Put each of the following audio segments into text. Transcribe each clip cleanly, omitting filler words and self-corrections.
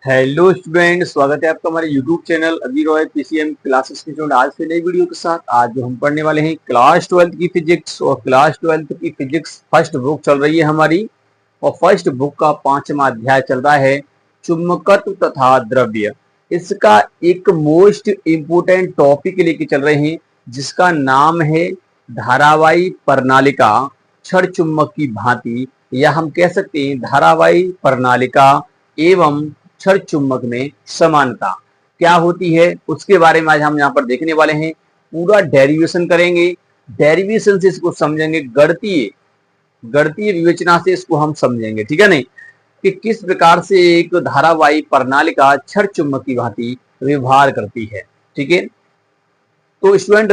Hello student, स्वागत है आपका हमारे यूट्यूब चैनल अभी रॉय पीसीएम क्लासेस के स्टूडेंट। आज से नई वीडियो के साथ आज जो हम पढ़ने वाले हैं क्लास 12 की फिजिक्स। और क्लास 12 की फिजिक्स फर्स्ट बुक चल रही है हमारी, और फर्स्ट बुक का 5वां अध्याय चल रहा है चुंबकत्व तथा द्रव्य। इसका एक मोस्ट इम्पोर्टेंट टॉपिक लेके चल रहे हैं जिसका नाम है धारावाही प्रणालिका क्षण चुंबक की भांति, या हम कह सकते हैं धारावाही प्रणालिका एवं क्षण चुंबक में समानता क्या होती है उसके बारे में आज हम यहाँ पर देखने वाले हैं। पूरा डेरिवेशन करेंगे, डेरिवेशन से इसको समझेंगे, गणितीय विवेचना से इसको हम समझेंगे, ठीक है नहीं, कि किस प्रकार से एक धारावाही प्रणालिका क्षण चुंबक की भांति व्यवहार करती है। ठीक है, तो स्टूडेंट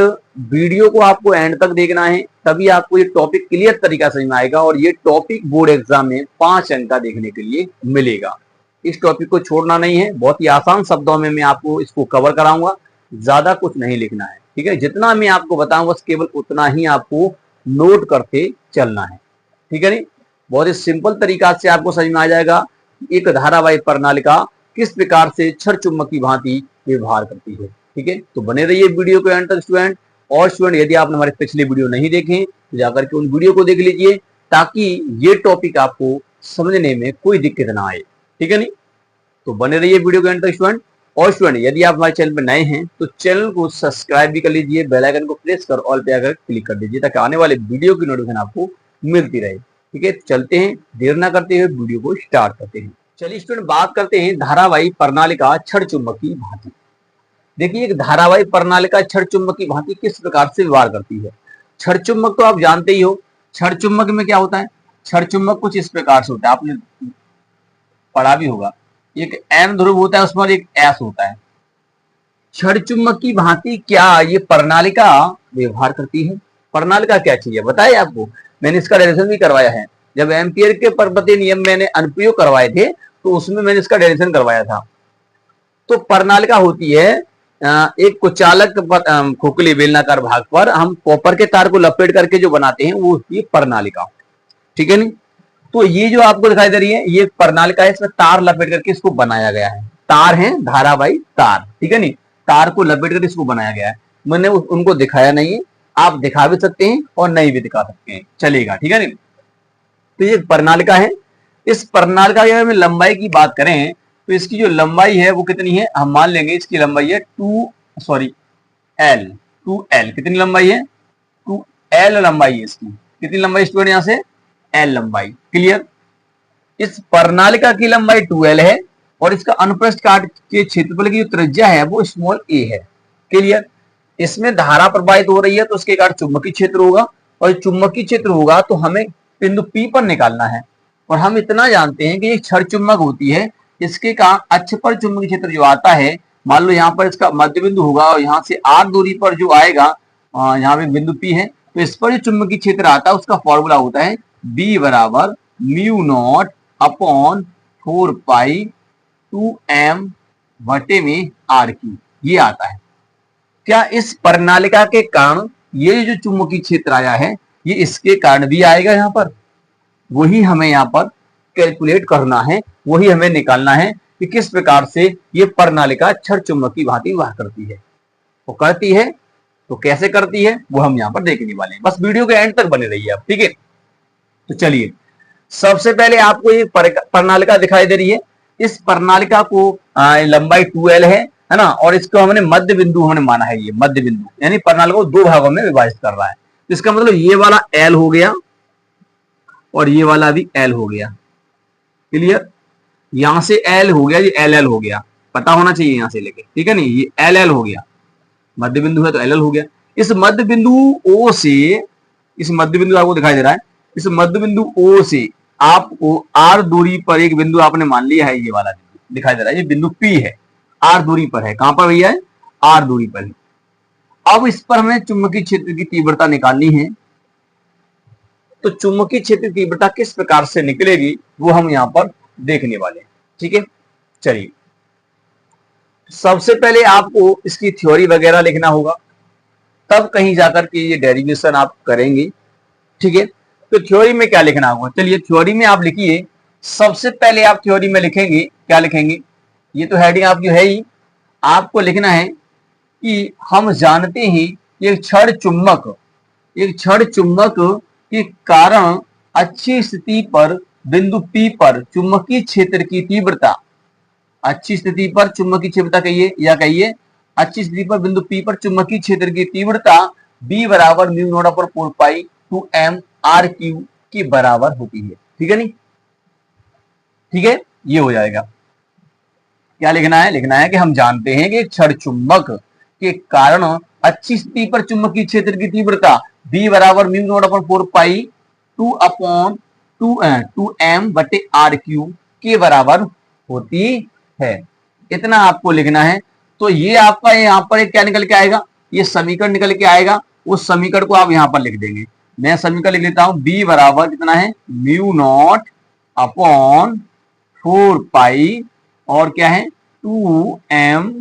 वीडियो को आपको एंड तक देखना है, तभी आपको ये टॉपिक क्लियर तरीका समझ में आएगा, और ये टॉपिक बोर्ड एग्जाम में 5 अंक का देखने के लिए मिलेगा। इस टॉपिक को छोड़ना नहीं है, बहुत ही आसान शब्दों में मैं आपको इसको कवर कराऊंगा, ज्यादा कुछ नहीं लिखना है। ठीक है, जितना मैं आपको बताऊंगा बस केवल उतना ही आपको नोट करते चलना है। ठीक है नहीं, बहुत ही सिंपल तरीका से आपको समझ में आ जाएगा एक धारावाही प्रणालिका किस प्रकार से क्षण चुंबक की भांति व्यवहार करती है। ठीक है, तो बने रहिए वीडियो को एंड तक स्टूडेंट। और स्टूडेंट यदि आपने हमारे पिछले वीडियो नहीं देखे तो जाकर के उन वीडियो को देख लीजिए, ताकि ये टॉपिक आपको समझने में कोई दिक्कत ना आए। ठीक है नहीं, तो बने रहिए वीडियो के एंड तक स्टूडेंट। और स्टूडेंट यदि आप हमारे चैनल पर नए हैं तो चैनल को सब्सक्राइब भी कर लीजिए, बेल आइकन को प्रेस कर ऑल पे आकर क्लिक कर दीजिए, ताकि आने वाले वीडियो की नोटिफिकेशन आपको मिलती रहे। ठीक है, चलते हैं, देर ना करते हुए वीडियो को स्टार्ट करते हैं। चलिए स्टूडेंट बात करते हैं धारावाही प्रणालिका क्षण चुंबक की भांति। देखिए, एक धारावाही प्रणालिका क्षण चुंबक की भांति किस प्रकार से व्यवहार करती है। क्षण चुंबक तो आप जानते ही हो, क्षण चुंबक में क्या होता है। क्षण चुंबक कुछ इस प्रकार से होता है, आपने पढ़ा भी होगा, एक एन ध्रुव होता है उसमें एक एस होता है। क्षण चुंबक की भांति क्या ये प्रणालिका व्यवहार करती है। प्रणालिका क्या चीज है बताइए आपको, मैंने इसका डेरिवेशन भी करवाया है। जब एम्पियर के पर्वतीय नियम मैंने अनुप्रयोग करवाए थे तो उसमें मैंने इसका डेरिवेशन करवाया था। तो प्रणालिका होती है एक कुचालक खोखली बेलनाकार भाग पर हम कॉपर के तार को लपेट करके जो बनाते हैं वो होती है प्रणालिका। ठीक है नहीं, तो ये जो आपको दिखाई दे रही है ये प्रणालिका है, इसमें तार लपेट करके इसको बनाया गया है। तार है धारावाही तार, ठीक है नहीं, तार को लपेट कर इसको बनाया गया है। मैंने उनको दिखाया नहीं है, आप दिखा भी सकते हैं और नहीं भी दिखा सकते हैं, चलेगा। ठीक है नहीं, तो ये प्रणालिका है। इस प्रणालिका की अगर लंबाई की बात करें तो इसकी जो लंबाई है वो कितनी है, हम मान लेंगे इसकी लंबाई है टू एल। कितनी लंबाई है, 2L लंबाई है इसकी। कितनी लंबाई स्टूडेंट यहां से, L लंबाई। क्लियर, इस प्रणालिका की लंबाई 2L है और इसका अनुप्रस्थ काट के क्षेत्रफल की जो त्रिज्या है वो स्मॉल a है। क्लियर, इसमें धारा प्रवाहित हो रही है तो उसके कारण चुंबकीय क्षेत्र होगा, और चुंबकीय क्षेत्र होगा तो हमें बिंदु P पर निकालना है। और हम इतना जानते हैं कि ये क्षण चुंबक होती है, इसके कारण अक्ष पर चुंबकीय क्षेत्र जो आता है, मान लो यहाँ पर इसका मध्य बिंदु होगा और यहाँ से r दूरी पर जो आएगा, यहाँ पे बिंदु P है, तो इस पर जो चुंबकीय क्षेत्र आता है उसका फॉर्मूला होता है B बराबर mu not upon 4 pi 2m बटे में r की, ये आता है। क्या इस प्रणालिका के कारण ये जो चुंबकीय क्षेत्र आया है ये इसके कारण भी आएगा यहाँ पर, वही हमें यहाँ पर कैलकुलेट करना है, वही हमें निकालना है कि किस प्रकार से ये प्रणालिका क्षण चुंबक की भांति व्यवहार करती है। वो करती है तो कैसे करती है वो हम यहाँ पर देखने वाले हैं, बस वीडियो के एंड तक बने रहिए आप। ठीक है, तो चलिए सबसे पहले आपको ये प्रणालिका दिखाई दे रही है। इस प्रणालिका को लंबाई 2L है ना, और इसको हमने मध्य बिंदु हमने माना है, ये मध्य बिंदु यानी प्रणालिका को 2 भागों में विभाजित कर रहा है। तो इसका मतलब ये वाला L हो गया और ये वाला भी L हो गया। क्लियर, यहां से L हो गया, ये LL हो गया, पता होना चाहिए यहां से लेके। ठीक है नहीं, ये LL हो गया, मध्य बिंदु है तो LL हो गया। इस मध्य बिंदु O से, इस मध्य बिंदु आपको दिखाई दे रहा है, इस मध्य बिंदु O से आपको R दूरी पर एक बिंदु आपने मान लिया है, ये वाला बिंदु दिखाई दे रहा है, ये बिंदु P है, R दूरी पर है। कहां पर भैया है, R दूरी पर है। अब इस पर हमें चुंबकीय क्षेत्र की तीव्रता निकालनी है, तो चुंबकीय क्षेत्र की तीव्रता किस प्रकार से निकलेगी वो हम यहां पर देखने वाले हैं। ठीक है, चलिए सबसे पहले आपको इसकी थ्योरी वगैरह लिखना होगा, तब कहीं जाकर के ये डेरिवेशन आप करेंगे। ठीक है, तो थ्योरी में क्या लिखना होगा, चलिए थ्योरी में आप लिखिए। सबसे पहले आप थ्योरी में लिखेंगे, क्या लिखेंगे, ये तो हेडिंग आपकी है ही। आपको लिखना है कि हम जानते हैं एक क्षण चुंबक के कारण अच्छी स्थिति पर बिंदु P पर चुंबकीय क्षेत्र की तीव्रता, अच्छी स्थिति पर चुंबकीय तीव्रता कहिए या कहिए अच्छी स्थिति पर बिंदु P पर चुंबकीय क्षेत्र की तीव्रता B बराबर mu not upper 4 pi 2 m r Q की बराबर होती है। ठीक है नहीं, ठीक है, ये हो जाएगा। क्या लिखना है? लिखना है कि हम जानते हैं कि एक क्षण चुंबक के कारण अच्छी स्थिति पर चुंबकीय क्षेत्र की तीव्रता B बराबर mu not upon 4 pi 2 m बटे r क्यू के बराबर होती है। इतना आपको लिखना है। तो ये आपका यहाँ पर एक क्या निकल के आएगा? ये समीकरण निकल के आएगा। उस समीकरण को आप यहाँ पर लिख देंगे। मैं समीकरण लिख लेता हूं। B बराबर कितना है? म्यू नॉट अपॉन 4 पाई और क्या है 2m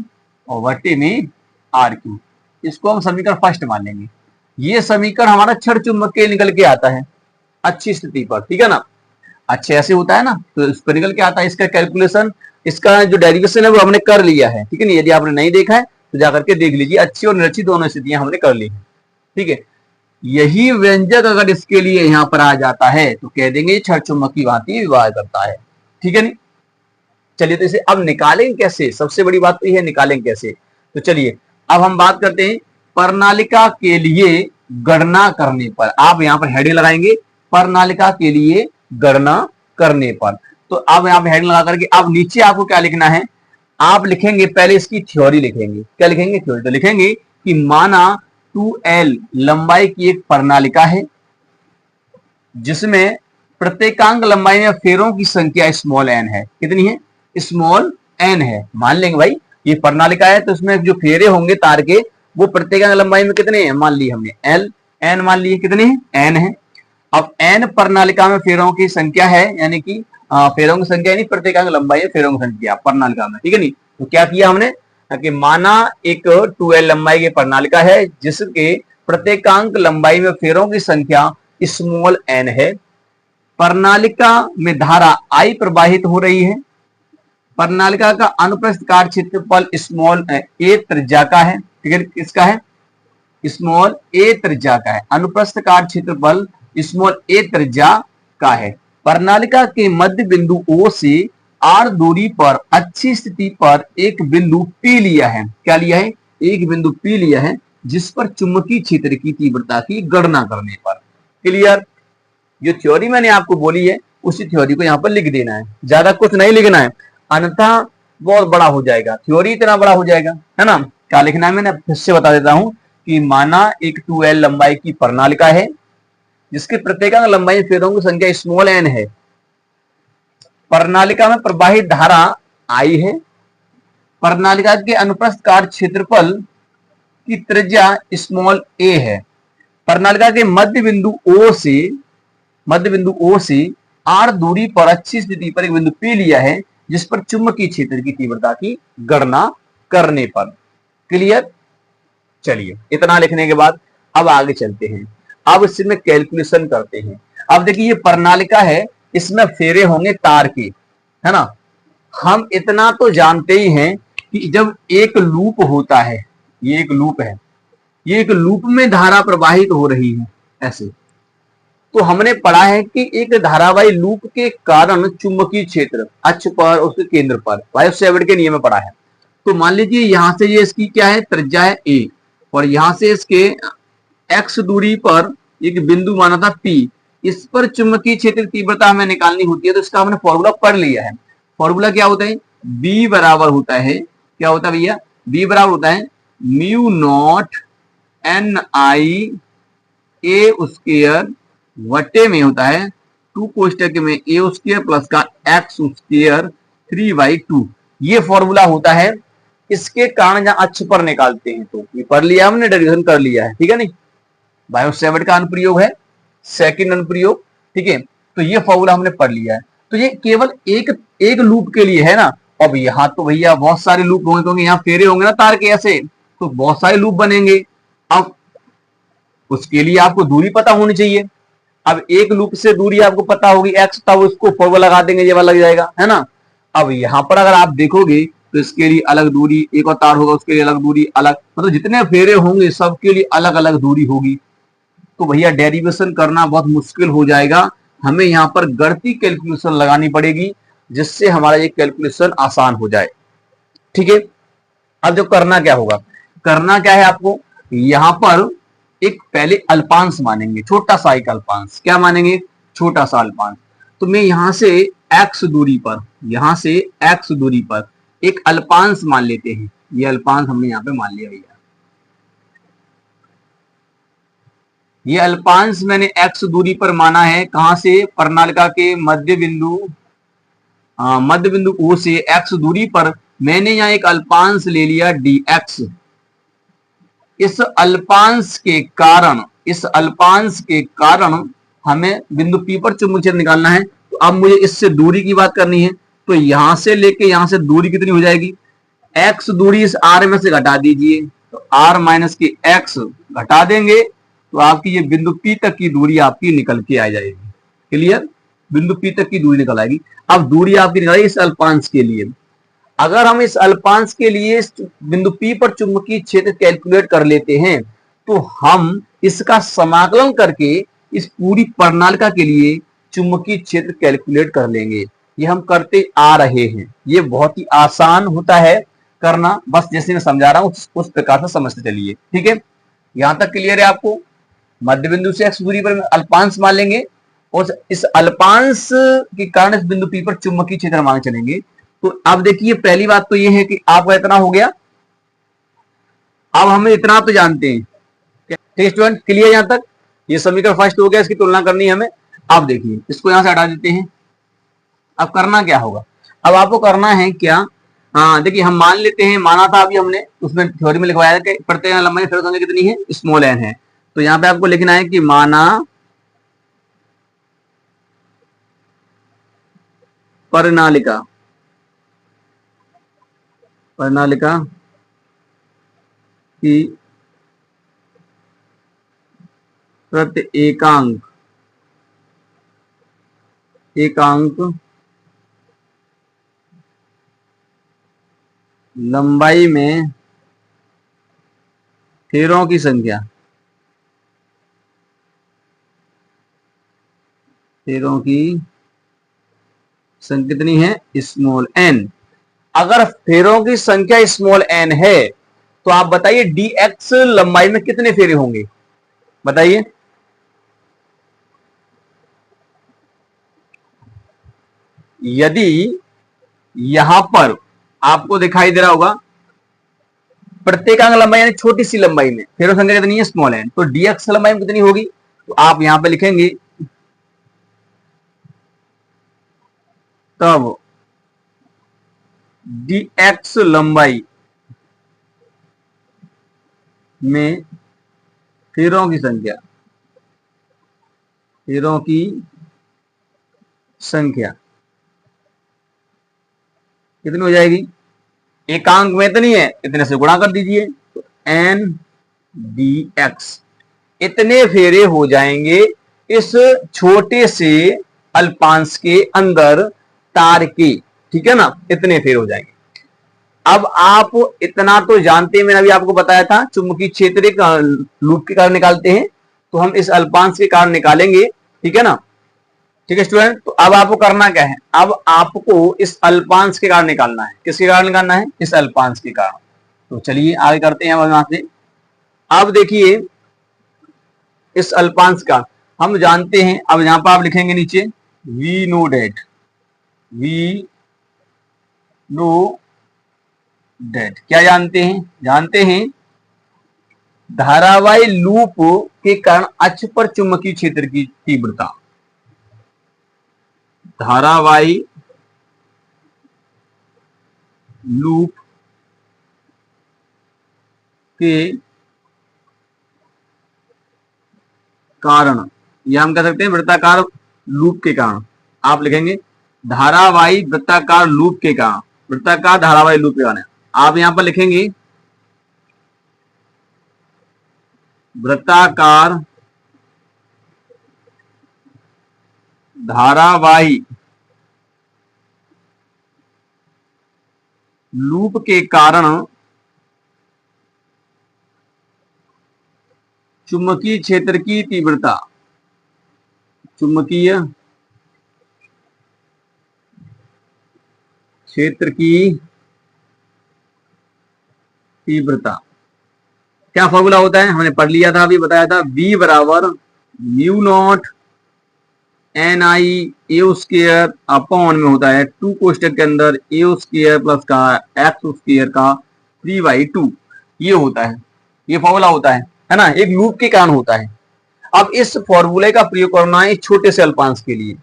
और बटे में r क्यू। इसको हम समीकरण फर्स्ट मान लेंगे। ये समीकरण हमारा क्षण चुंबक के निकल के आता है अच्छी स्थिति पर। ठीक है ना, अच्छे ऐसे होता है ना, तो इस पर निकल के आता है। इसका कैलकुलेशन, इसका जो डेरिवेशन है वो हमने कर लिया है। ठीक है ना, यदि आपने नहीं देखा है तो जाकर के देख लीजिए। अच्छी और निरक्षी दोनों स्थितियां हमने कर ली है। ठीक है, यही व्यंजक अगर इसके लिए यहां पर आ जाता है तो कह देंगे क्षण चुंबक की भांति व्यवहार करता है। ठीक है नहीं, चलिए तो इसे अब निकालेंगे कैसे? सबसे बड़ी बात तो यह है निकालेंगे कैसे। तो चलिए अब हम बात करते हैं प्रणालिका के लिए गणना करने पर। आप यहाँ पर हेडिंग लगाएंगे प्रणालिका के लिए गणना करने पर। तो अब यहाँ पे हेडिंग लगा करके अब नीचे आपको क्या लिखना है? आप लिखेंगे पहले इसकी थ्योरी लिखेंगे। क्या लिखेंगे? थ्योरी। तो लिखेंगे कि माना 2L लंबाई की एक प्रणालिका है जिसमें प्रत्येकांक लंबाई में फेरों की संख्या स्मॉल n है। कितनी है? स्मॉल n है। मान लेंगे भाई ये प्रणालिका है तो इसमें जो फेरे होंगे तार के वो प्रत्येकांक लंबाई में कितने हैं? मान लिए हमने L n मान लिए। कितने हैं? n है। अब n प्रणालिका में फेरों की संख्या है, यानी कि फेरों की संख्या यानी प्रत्येकांक लंबाई है फेरों की संख्या प्रणालिका में। ठीक है नहीं, तो क्या किया हमने कि माना एक 2L लंबाई की प्रणालिका है जिसके प्रत्येकांक लंबाई में फेरों की संख्या स्मॉल n है। प्रणालिका में धारा I प्रवाहित हो रही है। प्रणालिका का अनुप्रस्थ काट क्षेत्रफल स्मॉल a त्रिज्या का है। ठीक है, किसका है? स्मॉल a त्रिज्या का है। अनुप्रस्थ काट क्षेत्रफल स्मॉल a त्रिज्या का है। प्रणालिका के मध्य बिंदु O से r दूरी पर अच्छी स्थिति पर एक बिंदु P लिया है। क्या लिया है? एक बिंदु P लिया है जिस पर चुंबकीय क्षेत्र की तीव्रता की गणना करने पर। क्लियर? जो थ्योरी मैंने आपको बोली है उसी थ्योरी को यहाँ पर लिख देना है, ज्यादा कुछ नहीं लिखना है, अन्यथा बहुत बड़ा हो जाएगा, थ्योरी इतना बड़ा हो जाएगा, है ना। क्या लिखना है मैंने फिर से बता देता हूं कि माना एक 2L लंबाई की प्रणालिका है जिसके प्रत्येकांक लंबाई फेरों की संख्या स्मॉल n है। प्रणालिका में प्रवाहित धारा I है। प्रणालिका के अनुप्रस्थ काट क्षेत्रफल की त्रिज्या स्मॉल a है। प्रणालिका के मध्य बिंदु O से r दूरी पर अच्छी स्थिति पर एक बिंदु P लिया है जिस पर चुंबकीय क्षेत्र की तीव्रता की गणना करने पर। क्लियर? चलिए इतना लिखने के बाद अब आगे चलते हैं। अब इसमें कैलकुलेशन करते हैं। अब देखिए ये प्रणालिका है, इसमें फेरे होंगे तार के, है ना। हम इतना तो जानते ही हैं कि जब एक लूप होता है, ये एक लूप है, ये एक लूप में धारा प्रवाहित हो रही है ऐसे, तो हमने पढ़ा है कि एक धारावाही लूप के कारण चुंबकीय क्षेत्र अक्ष पर उसके केंद्र पर बायो-सैवर्ट के नियम में पढ़ा है। तो मान लीजिए यहां से ये इसकी क्या है, त्रिज्या है a और यहां से इसके x दूरी पर एक बिंदु माना था P, इस पर चुंबकीय क्षेत्र तीव्रता हमें निकालनी होती है। तो इसका हमने फॉर्मूला पढ़ लिया है। फॉर्मूला क्या होता है? B बराबर होता है, क्या होता है भैया? B बराबर होता है mu naught NI a square वटे में होता है 2 कोष्टक में a स्क्वायर प्लस का x स्क्वायर 3/2। ये फॉर्मूला होता है। इसके कारण जहां अक्ष पर निकालते हैं तो ये पढ़ लिया हमने, डेरिवेशन कर लिया है, ठीक है नहीं। बायो-सैवर्ट का अनुप्रयोग है, सेकंड अनुप्रयोग, ठीक है। तो ये फॉर्मूला हमने पढ़ लिया है। तो ये केवल एक लूप के लिए है ना। अब यहाँ तो भैया बहुत सारे लूप होंगे क्योंकि यहाँ फेरे होंगे ना तार के ऐसे, तो बहुत सारे लूप बनेंगे। अब उसके लिए आपको दूरी पता होनी चाहिए। अब एक लूप से दूरी आपको पता होगी x, तब उसको फॉर्मूला लगा देंगे, ये वाला लग जाएगा, है ना। अब यहां पर अगर आप देखोगे तो इसके लिए अलग दूरी, एक और तार होगा उसके लिए अलग दूरी, अलग, मतलब जितने फेरे होंगे सबके लिए अलग अलग दूरी होगी। तो भैया डेरिवेशन करना बहुत मुश्किल हो जाएगा, हमें यहाँ पर गणितीय कैलकुलेशन लगानी पड़ेगी जिससे हमारा ये कैलकुलेशन आसान हो जाए। ठीक है, अब जो करना क्या होगा, करना क्या है आपको, यहां पर एक पहले अल्पांश मानेंगे, छोटा सा एक अल्पांश, क्या मानेंगे, छोटा सा अल्पांश। तो मैं यहां से x दूरी पर, यहां से x दूरी पर एक अल्पांश मान लेते हैं, ये अल्पांश हमने यहां पे मान लिया भैया। ये अल्पांश मैंने x दूरी पर माना है, कहां से, प्रणालिका के मध्य बिंदु, मध्य बिंदु O से x दूरी पर मैंने यहां एक अल्पांश ले लिया dx। इस अल्पांश के कारण, इस अल्पांश के कारण हमें बिंदु P पर चुंबकीय क्षेत्र निकालना है। तो अब मुझे इससे दूरी की बात करनी है, तो यहां से लेके यहां से दूरी कितनी हो जाएगी, x दूरी इस r में से घटा दीजिए, तो r माइनस की x घटा देंगे तो आपकी ये बिंदु P तक की दूरी आपकी निकल के आ जाएगी। क्लियर, बिंदु P तक की दूरी निकल आएगी। अब दूरी आपकी निकल आएगी इस अल्पांश के लिए। अगर हम इस अल्पांश के लिए बिंदु P पर चुंबकीय क्षेत्र कैलकुलेट कर लेते हैं तो हम इसका समाकलन करके इस पूरी प्रणालिका के लिए चुंबकीय क्षेत्र कैलकुलेट कर लेंगे। ये हम करते आ रहे हैं, ये बहुत ही आसान होता है करना, बस जैसे मैं समझा रहा हूं उस प्रकार से समझते चलिए। ठीक है, यहां तक क्लियर है आपको। मध्य बिंदु से x दूरी पर अल्पांश मान लेंगे और इस अल्पांश के कारण इस बिंदु P पर चुंबकीय क्षेत्र मान चलेंगे। तो अब देखिए पहली बात तो ये है कि आपका इतना हो गया, अब हमें इतना तो जानते हैं। ठीक स्टूडेंट, क्लियर यहां तक, ये समीकरण फर्स्ट हो गया, इसकी तुलना करनी है हमें। अब देखिए इसको यहां से हटा देते हैं। अब करना क्या होगा, अब आपको करना है क्या, हाँ देखिए हम मान लेते हैं, माना था अभी हमने उसमें थ्योरी में लिखवाया कि प्रत्येक लंबाई फेरत संख्या कितनी है, स्मॉल एन है। तो यहाँ पे आपको लिखना है कि माना प्रणालिका, प्रणालिका की प्रत्येकांक, एकांक लंबाई में फेरों की संख्या, फेरों की संख्या कितनी है, स्मॉल एन। अगर फेरों की संख्या स्मॉल एन है तो आप बताइए dx लंबाई में कितने फेरे होंगे, बताइए। यदि यहां पर आपको दिखाई दे रहा होगा प्रत्येकांक लंबाई यानी छोटी सी लंबाई में फेरों संख्या कितनी है, स्मॉल एन, तो dx लंबाई में कितनी होगी, तो आप यहां पे लिखेंगे तब dx लंबाई में फेरों की संख्या, फेरों की संख्या कितनी हो जाएगी, एकांक में इतनी है, इतने से गुणा कर दीजिए, तो एन डी एक्स, इतने फेरे हो जाएंगे इस छोटे से अल्पांश के अंदर तार के। ठीक है ना, इतने फेर हो जाएंगे। अब आप इतना तो जानते हैं, मैंने अभी आपको बताया था चुंबकीय क्षेत्र लूप के कारण निकालते हैं, तो हम इस अल्पांश के कारण निकालेंगे। ठीक है ना, ठीक है स्टूडेंट। तो अब आपको करना क्या है, अब आपको इस अल्पांश के कारण निकालना है, किसके कारण निकालना है, इस अल्पांश के कारण। तो चलिए आगे करते हैं वहां से। अब देखिए इस अल्पांश का हम जानते हैं, अब यहां पर आप लिखेंगे नीचे we know that, we know that, क्या जानते हैं, जानते हैं धारावाही लूप के कारण अक्ष पर चुंबकीय क्षेत्र की तीव्रता, धारावाही लूप के कारण, या हम कह सकते हैं वृत्ताकार लूप के कारण, आप लिखेंगे धारावाही वृत्ताकार लूप के कारण, वृत्ताकार धारावाही लूप के कारण आप यहां पर लिखेंगे वृत्ताकार धारावाही लूप के कारण चुंबकीय क्षेत्र की तीव्रता, चुंबकीय क्षेत्र की तीव्रता, क्या फॉर्मूला होता है, हमने पढ़ लिया था, अभी बताया था, B बराबर म्यू नॉट एन आई ए स्क्वायर अपॉन में होता है 2 कोष्टक के अंदर ए स्क्वायर प्लस का एक्स स्क्वायर का 3/2, ये होता है, ये फॉर्मूला होता है ना, एक लूप के कारण होता है। अब इस फॉर्मूले का प्रयोग करना है छोटे से अल्पांश के लिए,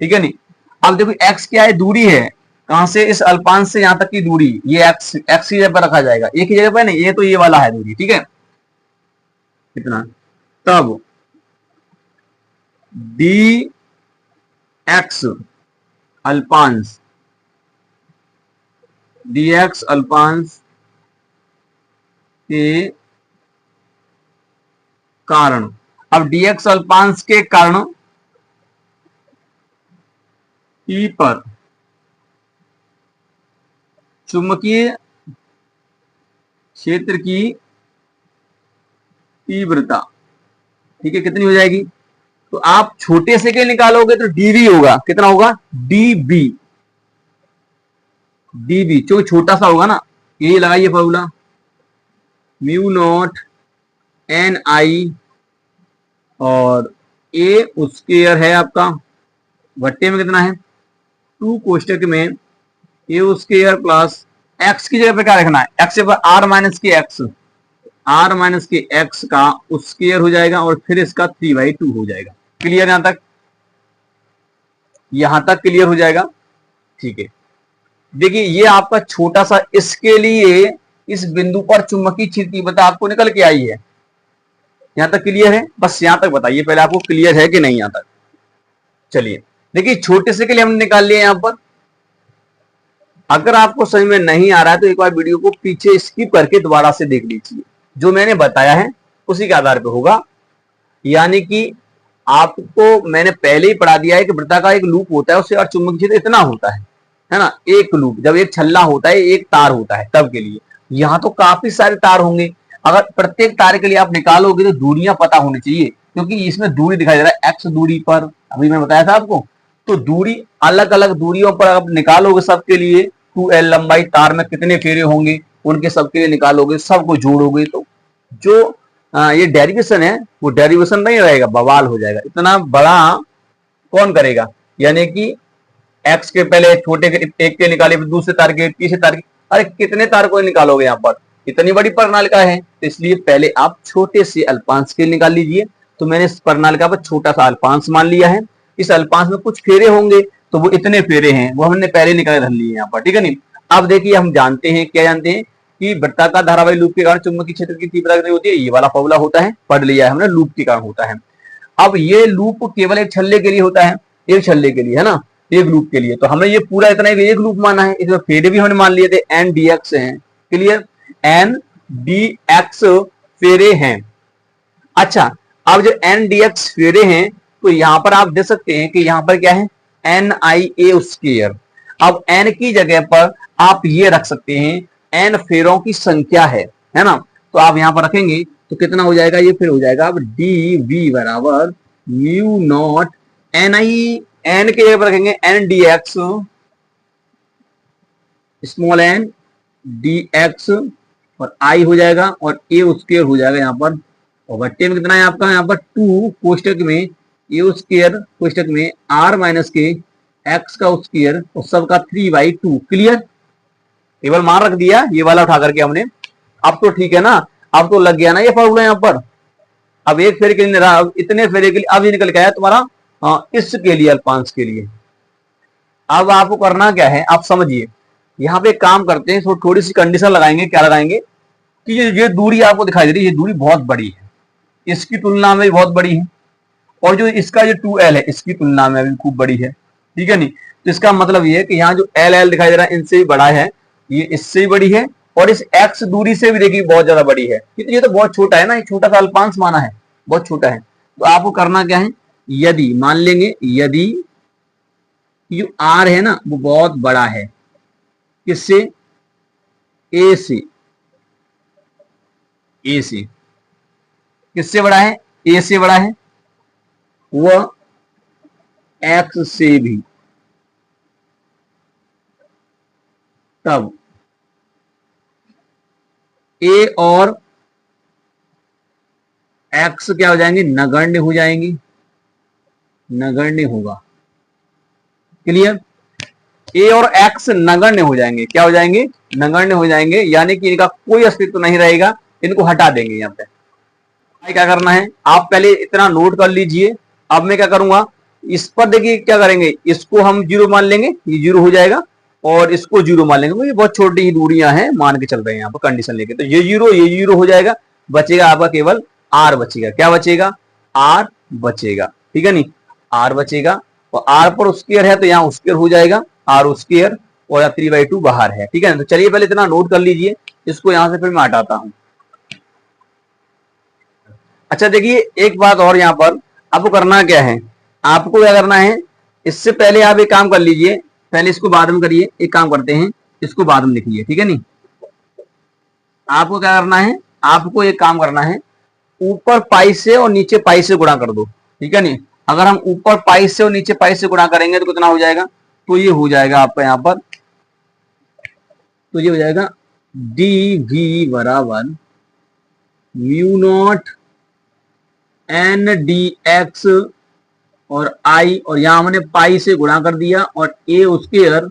ठीक है नहीं। अब देखो x क्या है, दूरी है, कहां से, इस अल्पांश से यहां तक की दूरी, ये x की जगह पर रखा जाएगा, एक ही जगह पर नहीं, ये तो ये वाला है दूरी, ठीक है, कितना, तब dx अल्पांश, dx अल्पांश के कारण, अब dx अल्पांश के कारण P पर चुंबकीय क्षेत्र की तीव्रता, ठीक है, कितनी हो जाएगी, तो आप छोटे से के निकालोगे तो dv होगा, कितना होगा, db, db जो छोटा सा होगा ना, यही लगाइए फॉर्मूला, म्यू नॉट एन आई और ए स्क्वायर है आपका, भट्टे में कितना है 2 कोष्टक में ए स्क्वायर प्लस एक्स की जगह पे क्या रखना है, एक्स पर आर माइनस के एक्स, आर माइनस के एक्स का स्क्वायर हो जाएगा और फिर इसका 3/2 हो जाएगा। क्लियर, यहां तक क्लियर हो जाएगा, ठीक है। देखिए ये आपका छोटा सा, इसके लिए इस बिंदु पर चुंबकीय क्षेत्र की तीव्रता आपको निकल के आई है, यहां तक क्लियर है, बस यहां तक बताइए पहले आपको क्लियर है कि नहीं यहां तक। चलिए देखिए छोटे से के लिए हमने निकाल लिया यहां पर, अगर आपको समझ में नहीं आ रहा है तो एक बार वीडियो को पीछे स्किप करके दोबारा से देख लीजिए, जो मैंने बताया है उसी के आधार पर होगा। यानी कि आपको मैंने पहले ही पढ़ा दिया है कि वृत्ता का एक लूप होता है, उससे और चुंबकीय क्षेत्र इतना होता है ना, एक लूप, जब एक छल्ला होता है, एक तार होता है तब के लिए, यहाँ तो काफी सारे तार होंगे, अगर प्रत्येक तार के लिए आप निकालोगे तो दूरियां पता होनी चाहिए, क्योंकि इसमें दूरी दिखाई दे रहा है एक्स दूरी पर, अभी मैं बताया था आपको, तो दूरी अलग अलग दूरियों पर आप निकालोगे सबके लिए, 2l लंबाई तार में कितने फेरे होंगे उनके सबके लिए निकालोगे, सबको जोड़ोगे तो जो ये डेरिवेशन है वो डेरिवेशन नहीं रहेगा, बवाल हो जाएगा, इतना बड़ा कौन करेगा। यानी कि एक्स के पहले छोटे के एक के निकाले, दूसरे तार के, तीसरे तार के, अरे कितने तार को निकालोगे, यहाँ पर इतनी बड़ी प्रणालिका है, तो इसलिए पहले आप छोटे से अल्पांश के निकाल लीजिए। तो मैंने इस प्रणालिका पर छोटा सा अल्पांश मान लिया है, इस अल्पांश में कुछ फेरे होंगे तो वो इतने फेरे हैं, वो हमने पहले निकाले रख लिए यहाँ पर, ठीक है नहीं। अब देखिए हम जानते हैं, क्या जानते हैं कि वृत्ताकार धारावाही लूप के कारण चुंबकीय क्षेत्र की तीव्रता कितनी होती है, ये वाला फॉर्मूला होता है, पढ़ लिया है हमने, लूप के कारण होता है। अब ये लूप केवल एक छल्ले के लिए होता है, एक छल्ले के लिए, है ना, एक लूप के लिए, तो हमने ये पूरा इतना एक लूप माना है, इसमें फेरे भी हमने मान लिए थे एन डी एक्स है, क्लियर, एन डी एक्स फेरे हैं। अच्छा अब जो एन डी एक्स फेरे हैं तो यहां पर आप देख सकते हैं कि यहां पर क्या है, एन आई ए स्क्वायर, अब एन की जगह पर आप ये रख सकते हैं एन फेरों की संख्या है ना, तो आप यहां पर रखेंगे तो कितना हो जाएगा, ये फिर हो जाएगा अब डी वी बराबर mu naught N I, N के जगह पर रखेंगे N D X, small N D X और आई हो जाएगा और ए स्क्वायर हो जाएगा यहाँ पर, और भट्टे में कितना है आपका, यहाँ पर 2 कोष्टक में ए स्क्वायर कोष्टक में आर माइनस के एक्स का स्क्वायर और सबका 3/2, क्लियर, केवल मान रख दिया ये वाला उठा करके हमने। अब तो ठीक है ना, अब तो लग गया ना ये फॉर्मूला यहाँ पर। अब एक फेरे के लिए रहा, इतने फेरे के लिए अब ये निकल के आया तुम्हारा इसके लिए अल्पांश के लिए। अब आपको करना क्या है, आप समझिए, यहाँ पे काम करते हैं, थोड़ी सी कंडीशन लगाएंगे, क्या लगाएंगे कि ये दूरी आपको दिखाई दे रही है, ये दूरी बहुत बड़ी है, इसकी तुलना में बहुत बड़ी है, और जो इसका जो 2l है इसकी तुलना में भी खूब बड़ी है, ठीक है नहीं। तो इसका मतलब ये है कि यहाँ जो l दिखाई दे रहा है इनसे भी बड़ा है, ये इससे भी बड़ी है, और इस x दूरी से भी देखिए बहुत ज्यादा बड़ी है, ये तो बहुत छोटा है ना, ये छोटा सा अल्पांश माना है, बहुत छोटा है। तो आपको करना क्या है, यदि मान लेंगे यदि जो r है ना वो बहुत बड़ा है, किससे, ए से, ए से किससे बड़ा है? ए से बड़ा है, वह एक्स से भी, तब ए और एक्स क्या हो जाएंगे? नगण्य हो जाएंगे, नगण्य होगा। क्लियर? ए और एक्स नगण्य हो जाएंगे। क्या हो जाएंगे? नगण्य हो जाएंगे, यानी कि इनका कोई अस्तित्व नहीं रहेगा, इनको हटा देंगे। यहाँ पे क्या करना है, आप पहले इतना नोट कर लीजिए। अब मैं क्या करूंगा, इस पर देखिए क्या करेंगे, इसको हम जीरो मान लेंगे, ये जीरो हो जाएगा, और इसको जीरो मान लेंगे, ये बहुत छोटी ही दूरियां हैं, मान के चल रहे हैं यहाँ पर कंडीशन लेके। तो ये जीरो हो जाएगा, बचेगा आपका केवल आर बचेगा। क्या बचेगा? आर बचेगा। ठीक है नहीं, आर बचेगा, और आर पर स्क्वायर है तो यहाँ स्क्वायर हो जाएगा, आर स्क्वायर, और 3/2 बाहर है। ठीक है, तो चलिए पहले इतना नोट कर लीजिए, इसको यहां से फिर मैं हटाता हूं। अच्छा देखिए, एक बात और यहाँ पर आपको करना क्या है, आपको क्या करना है, इससे पहले आप एक काम कर लीजिए, पहले इसको बाद में करिए। एक काम करते हैं, इसको बाद में लिखिए। ठीक है नहीं, आपको क्या करना है, आपको एक काम करना है, ऊपर पाई से और नीचे पाई से गुणा कर दो। ठीक है नहीं, अगर हम ऊपर पाई से और नीचे पाई से गुणा करेंगे तो कितना हो जाएगा? तो ये हो जाएगा आपका यहाँ पर, तो ये हो जाएगा डी वी बराबर mu naught N D X और आई, और यहां हमने पाई से गुणा कर दिया, और ए स्क्वायर,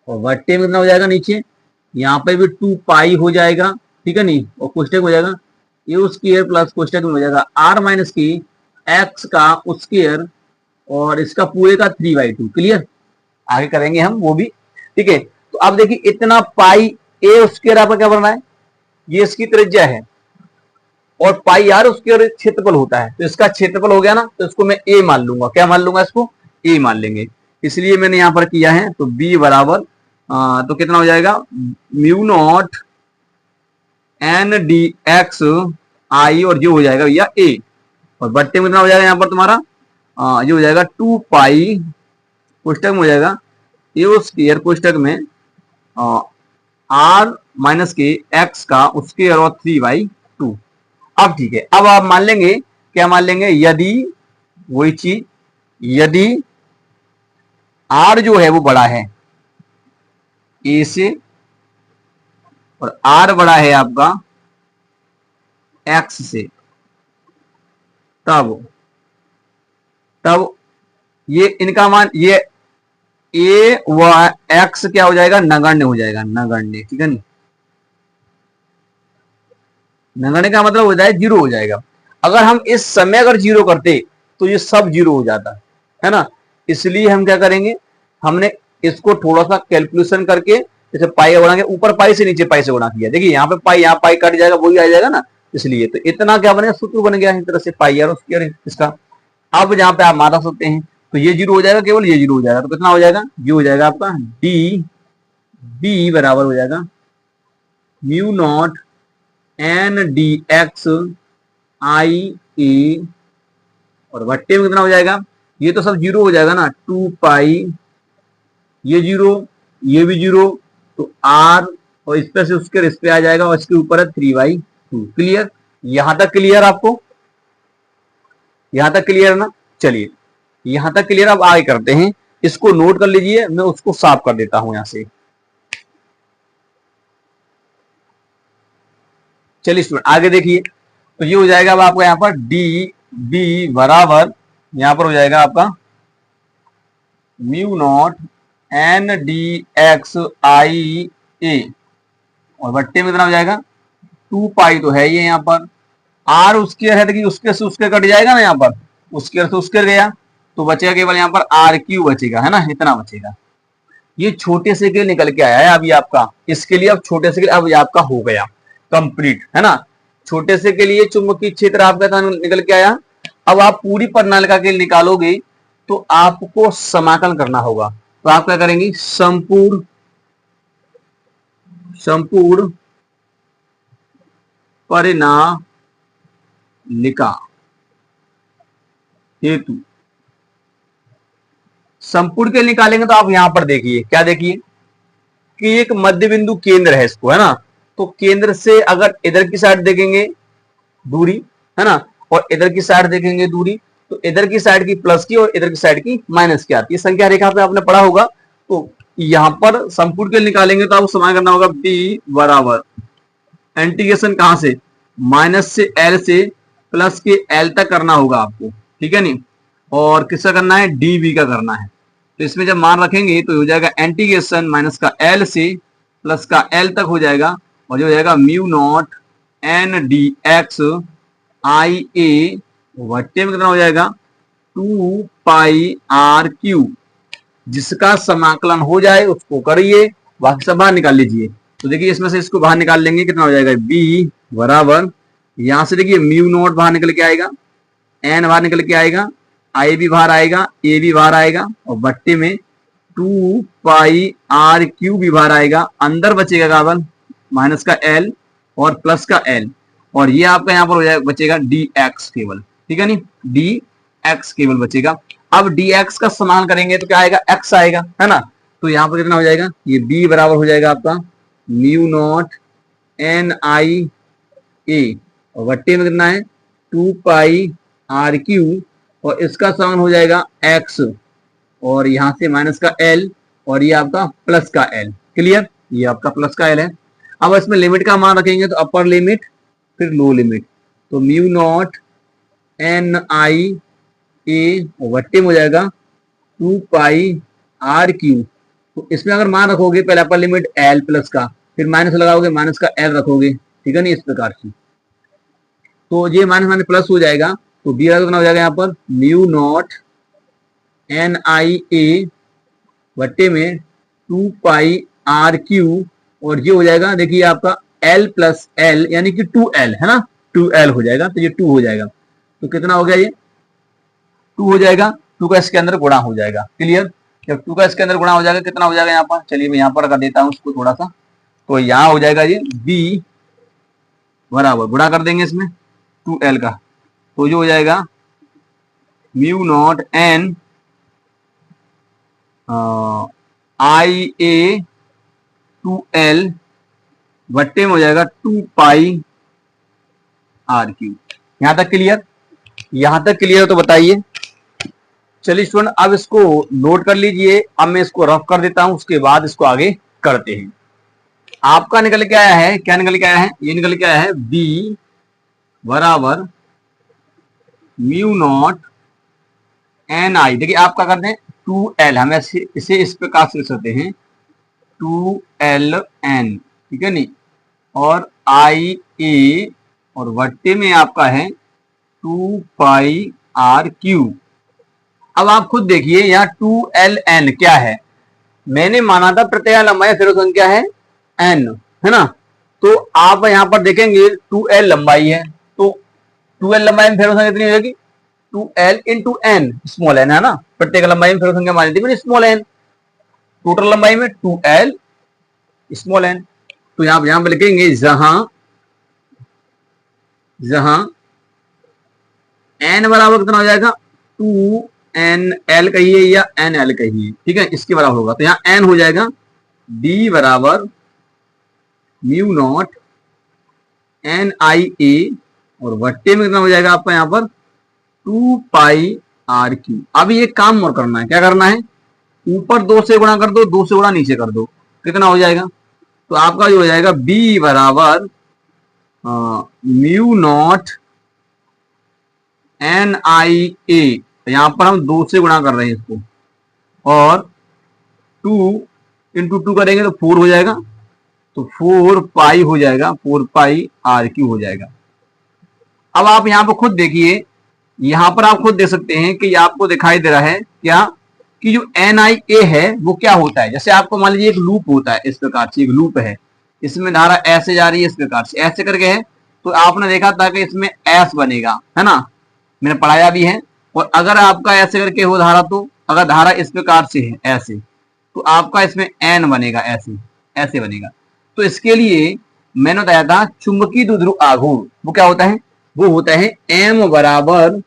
और बट्टे में कितना हो जाएगा नीचे, यहाँ पे भी 2 पाई हो जाएगा। ठीक है नहीं, और कोष्टक हो जाएगा ए स्क्वायर प्लस कोष्टक में हो जाएगा आर माइनस की एक्स का स्क्वायर, और इसका पूरे का 3/2। क्लियर? आगे करेंगे हम वो भी। ठीक है, तो अब देखिए इतना पाई ए स्क्वायर आपका क्या बन रहा है, ये इसकी त्रिज्या है, और पाई आर उसके क्षेत्रफल होता है, तो इसका क्षेत्रफल हो गया ना, तो इसको मैं ए मान लूंगा। क्या मान लूंगा? इसको ए मान लेंगे, इसलिए मैंने यहां पर किया है। तो बी बराबर तो कितना हो जाएगा, mu naught N D X I, और जो हो जाएगा भैया ए, और बट्टे में कितना हो जाएगा यहाँ पर तुम्हारा, ये हो जाएगा 2 पाई, कोष्टक में हो जाएगा ए स्क्वायर, कोष्टक में आर माइनस के एक्स का स्क्वायर और 3/2। अब ठीक है, अब आप मान लेंगे, क्या मान लेंगे, यदि वही चीज, यदि आर जो है वो बड़ा है ए से, और आर बड़ा है आपका एक्स से, तब तब ये इनका मान, ये ए व एक्स क्या हो जाएगा? नगण्य हो जाएगा, नगण्य। ठीक है नहीं, नगण्य का मतलब हो जाए जीरो हो जाएगा। अगर हम इस समय अगर जीरो करते तो ये सब जीरो हो जाता है ना, इसलिए हम क्या करेंगे, हमने इसको थोड़ा सा कैलकुलेशन करके, जैसे पाई बढ़ाएंगे, ऊपर पाई से नीचे पाई से गुणा किया। देखिए यहाँ पे पाई, यहाँ पाई कट जाएगा, वही आ जाएगा ना, इसलिए तो इतना क्या बनेगा, सूत्र बन गया इस तरह से, पाई आर स्क्वायर इसका। अब जहाँ पे आप माना सकते हैं, तो ये जीरो हो जाएगा, केवल ये जीरो हो जाएगा, तो कितना हो जाएगा, ये हो जाएगा आपका डी बी बराबर हो जाएगा mu naught N D X I A, और भट्टे में कितना हो जाएगा, ये तो सब जीरो हो जाएगा ना, 2 पाई, ये जीरो, ये भी जीरो, तो आर, और इस पे से उसके इस पे आ जाएगा, और इसके ऊपर है 3/2। क्लियर? यहां तक क्लियर आपको? यहां तक क्लियर है ना? चलिए यहां तक क्लियर, अब आगे करते हैं, इसको नोट कर लीजिए, मैं उसको साफ कर देता हूं यहां से। चलिए स्टूडेंट आगे देखिए, तो ये हो जाएगा अब आपका यहाँ पर डी बी बराबर, यहां पर हो जाएगा आपका mu naught N D X I A, और बट्टे में कितना हो जाएगा, 2 पाई तो है ये यहाँ पर, आर उसके है, देखिए उसके से उसके कट जाएगा ना, यहाँ पर उसके से उसके गया, तो बचेगा केवल यहाँ पर आर क्यू बचेगा, है ना, इतना बचेगा। ये छोटे से के लिए निकल के आया है अभी आपका, इसके लिए अब छोटे से के लिए अब आपका हो गया कंप्लीट, है ना। छोटे से के लिए चुंबकीय क्षेत्र आपका निकल के आया। अब आप पूरी परिनालिका के लिए निकालोगे तो आपको समाकलन करना होगा, तो आप क्या करेंगे, संपूर्ण परिनालिका हेतु, संपूर्ण के निकालेंगे तो आप यहां पर देखिए, क्या देखिए कि एक मध्य बिंदु केंद्र है इसको, है ना, तो केंद्र से अगर इधर की साइड देखेंगे दूरी, है ना, और इधर की साइड देखेंगे दूरी, तो इधर की साइड की प्लस की और इधर की साइड की माइनस की आती है। संख्या रेखा पे आपने पढ़ा होगा। तो यहाँ पर संपूर्ण के निकालेंगे तो आपको समान करना होगा b बराबर इंटीग्रेशन कहां से, माइनस से l से प्लस के l तक करना होगा आपको, ठीक है नहीं, और किसका करना है, dv का करना है। तो इसमें जब मान रखेंगे तो हो जाएगा इंटीग्रेशन माइनस का l से प्लस का l तक हो जाएगा, और जो हो जाएगा mu naught N D X I A वट्टे में कितना हो जाएगा 2 पाई आर क्यू। जिसका समाकलन हो जाए उसको करिए, बाकी सब बाहर निकाल लीजिए। तो देखिए इसमें से इसको बाहर निकाल लेंगे, कितना हो जाएगा b बराबर, यहां से देखिए म्यू नॉट बाहर निकल के आएगा, n बाहर निकल के आएगा, i भी बाहर आएगा, a भी बाहर आएगा, और बट्टे में 2 पाई आर क्यू भी बाहर आएगा। अंदर बचेगा कावन माइनस का l और प्लस का l, और ये आपका यहाँ पर हो जाएगा बचेगा dx केवल, ठीक है नहीं, dx केवल बचेगा। अब dx का समान करेंगे तो क्या आएगा, x आएगा, है ना। तो यहाँ पर कितना हो जाएगा, ये b बराबर हो जाएगा आपका mu naught N I A, और वट्टे में कितना है 2 पाई आर क्यू, और इसका समान हो जाएगा x, और यहाँ से माइनस का l, और ये आपका प्लस का l। क्लियर, ये आपका प्लस का l है। अब इसमें लिमिट का मान रखेंगे तो अपर लिमिट फिर लो लिमिट, तो mu naught N I A वट्टे में हो जाएगा 2 पाई आर क्यू। तो इसमें अगर मान रखोगे पहले अपर लिमिट एल प्लस का, फिर माइनस लगाओगे माइनस का एल रखोगे, ठीक है नहीं, इस प्रकार से। तो ये माइनस माइनस प्लस हो जाएगा, तो बी कितना हो जाएगा यहाँ पर mu naught N I A वट्टे में 2 पाई आर क्यू, और ये हो जाएगा देखिए आपका L प्लस एल यानी कि 2L, है ना, 2L हो जाएगा, तो ये 2 हो जाएगा। तो कितना हो गया, ये 2 हो जाएगा, 2 का इसके अंदर गुणा हो जाएगा। क्लियर, जब 2 का इसके अंदर गुणा हो जाएगा कितना हो जाएगा यहाँ पर, चलिए मैं यहाँ पर कर देता हूँ उसको थोड़ा सा। तो यहाँ हो जाएगा ये b बराबर, गुणा कर देंगे इसमें 2L का, तो जो हो जाएगा म्यू नॉट एन आई ए 2L वट्टे में हो जाएगा 2 पाई आर क्यू। यहां तक क्लियर, यहां तक क्लियर हो तो बताइए। चलिए स्टूडेंट अब इसको नोट कर लीजिए, अब मैं इसको रफ कर देता हूं, उसके बाद इसको आगे करते हैं। आपका निकल के आया है, क्या निकल के आया है, ये निकल के आया है b बराबर म्यू नॉट एन आई। देखिए आप क्या करते हैं 2L, हम इसे इस प्रकार से लिख सकते हैं 2LN, ठीक है नहीं, और आई ए, और वट्टे में आपका है 2 पाई आर क्यू। अब आप खुद देखिए यहाँ 2LN क्या है, मैंने माना था प्रत्यय लंबाई फेरो संख्या है n, है ना। तो आप यहाँ पर देखेंगे 2L लंबाई है, तो 2L लंबाई में फेरो संख्या कितनी हो जाएगी 2L into n, small n, है ना, प्रत्येक लंबाई में फेरो संख्या मानी थी मैंने स्मॉल n, टोटल लंबाई में 2L स्मॉल n। तो यहां पर लिखेंगे जहां n बराबर कितना हो जाएगा 2NL कहिए या NL कहिए, ठीक है, इसके बराबर होगा। तो यहाँ n हो जाएगा d बराबर mu naught N I A, और वट्टे में कितना हो जाएगा आपका यहाँ पर 2 पाई आर क्यू। अब ये काम और करना है, क्या करना है, ऊपर 2 से गुणा कर दो, 2 से गुणा नीचे कर दो, कितना हो जाएगा, तो आपका जो हो जाएगा b बराबर म्यू नॉट एन आई ए, यहां पर हम 2 से गुणा कर रहे हैं इसको, और 2 इंटू 2 करेंगे तो 4 हो जाएगा, तो 4 पाई हो जाएगा, 4 पाई आर क्यू हो जाएगा। अब आप यहाँ पर खुद देखिए, यहां पर आप खुद देख सकते हैं कि आपको दिखाई दे रहा है क्या कि जो NIA है वो क्या होता है। जैसे आपको मान लीजिए एक लूप होता है, इस प्रकार से एक लूप है, इसमें धारा ऐसे जा रही है, इस प्रकार से ऐसे करके है, तो आपने देखा था कि इसमें S बनेगा, है ना, मैंने पढ़ाया भी है। और अगर आपका ऐसे करके हो धारा, तो अगर धारा इस प्रकार से है ऐसे, तो आपका इसमें N बनेगा, ऐसे ऐसे बनेगा। तो इसके लिए मैंने बताया था चुंबकीय द्विध्रुव आघूर्ण वो क्या होता है, वो होता है M बराबर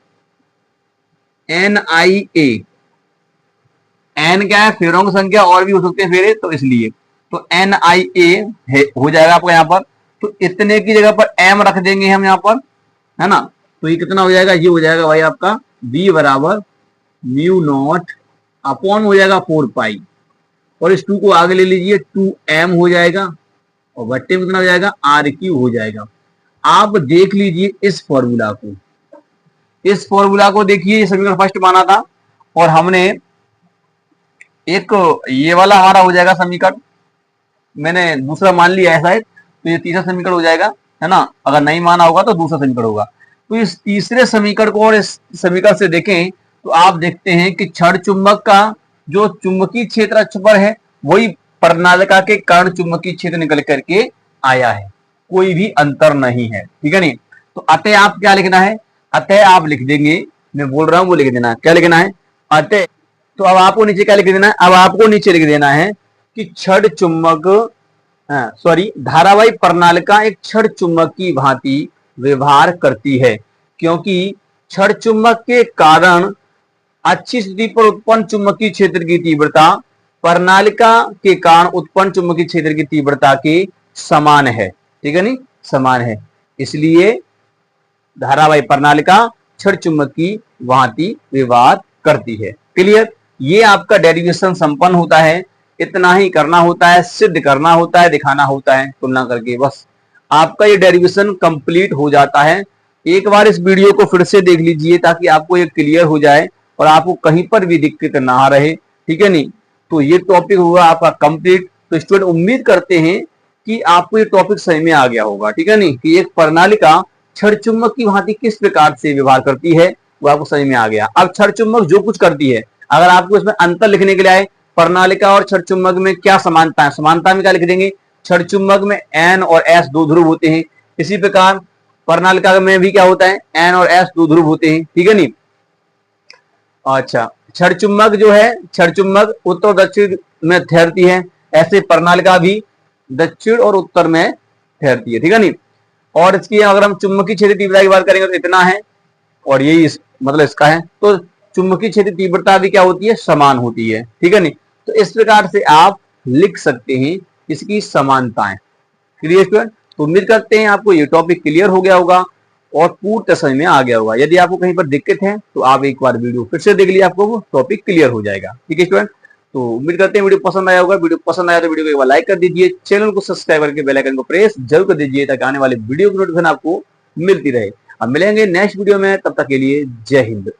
NIA। n क्या है, फेरों की संख्या और भी हो सकते हैं फेरे, तो इसलिए तो NIA हो जाएगा आपका यहाँ पर तो इतने की जगह पर m रख देंगे हम यहाँ पर, है ना। तो ये कितना हो जाएगा, ये हो जाएगा भाई आपका b बराबर म्यू नॉट अपॉन हो जाएगा 4 पाई, और इस 2 को आगे ले लीजिए 2m हो जाएगा, और बट्टे में कितना हो जाएगा r क्यू हो जाएगा। आप देख लीजिए इस फॉर्मूला को, इस फॉर्मूला को देखिए, ये समीकरण फर्स्ट माना था, और हमने एक ये वाला हमारा हो जाएगा समीकरण, मैंने दूसरा मान लिया है शायद, तो ये तीसरा समीकरण हो जाएगा, है ना। अगर नहीं माना होगा तो दूसरा समीकरण होगा। तो इस तीसरे समीकरण को और इस समीकरण से देखें तो आप देखते हैं कि क्षण चुंबक का जो चुंबकीय क्षेत्र अक्ष पर है वही प्रणालिका के कारण चुंबकीय क्षेत्र निकल करके आया है, कोई भी अंतर नहीं है, ठीक है नहीं। तो अतः आप क्या लिखना है, अतः आप लिख देंगे, मैं बोल रहा हूं वो लिख देना है, क्या लिखना है अतः। तो अब आपको नीचे क्या लिख देना है, अब आपको नीचे लिख देना है कि क्षण चुंबक धारावाही प्रणालिका एक क्षण चुंबक की भांति व्यवहार करती है, क्योंकि क्षण चुंबक के कारण अच्छी स्थिति पर उत्पन्न चुंबकीय क्षेत्र की तीव्रता प्रणालिका के कारण उत्पन्न चुंबकीय क्षेत्र की तीव्रता के समान है, ठीक है नहीं, समान है। इसलिए धारावाही प्रणालिका क्षण चुंबक की भांति व्यवहार करती है। क्लियर। ये आपका डेरिवेशन संपन्न होता है, इतना ही करना होता है, सिद्ध करना होता है, दिखाना होता है तुलना करके, बस आपका ये डेरिवेशन कंप्लीट हो जाता है। एक बार इस वीडियो को फिर से देख लीजिए ताकि आपको ये क्लियर हो जाए और आपको कहीं पर भी दिक्कत ना आ रहे, ठीक है नहीं। तो ये टॉपिक हुआ आपका कंप्लीट। तो स्टूडेंट उम्मीद करते हैं कि आपको ये टॉपिक सही में आ गया होगा, ठीक है नहीं, कि एक प्रणालिका क्षण चुंबक की भांति किस प्रकार से व्यवहार करती है वो आपको समझ में आ गया। अब क्षण चुंबक जो कुछ करती है, अगर आपको इसमें अंतर लिखने के लिए आए प्रणालिका और क्षण चुंबक में क्या समानता है, समानता में क्या लिख देंगे, क्षण चुंबक में N और S दो ध्रुव होते हैं, इसी प्रकार प्रणालिका में भी क्या होता है, N और S दो ध्रुव होते हैं, ठीक है नहीं। अच्छा, क्षण चुंबक जो है, क्षण चुंबक उत्तर और दक्षिण में ठहरती है, ऐसे प्रणालिका भी दक्षिण और उत्तर में ठहरती है, ठीक है नहीं। और इसकी अगर हम चुंबकीय क्षेत्र तीव्रता की बात करेंगे तो इतना है, और यही मतलब इसका है। तो चुंबकीय क्षेत्र तीव्रता भी क्या होती है, समान होती है, ठीक है नहीं। तो इस प्रकार से आप लिख सकते हैं इसकी समानताएं। Clear student. तो उम्मीद करते हैं आपको ये टॉपिक क्लियर हो गया होगा और पूर्ण समझ में आ गया होगा। यदि आपको कहीं पर दिक्कत है तो आप एक बार वीडियो फिर से देख लीजिए, आपको वो टॉपिक क्लियर हो जाएगा, ठीक है स्टूडेंट। तो उम्मीद करते हैं वीडियो पसंद आया होगा। वीडियो पसंद आया तो वीडियो को एक बार लाइक कर दीजिए, चैनल को सब्सक्राइब करके बेल आइकन को प्रेस जरूर कर दीजिए ताकि आने वाले वीडियो की नोटिफिकेशन आपको मिलती रहे। अब मिलेंगे नेक्स्ट वीडियो में, तब तक के लिए जय हिंद।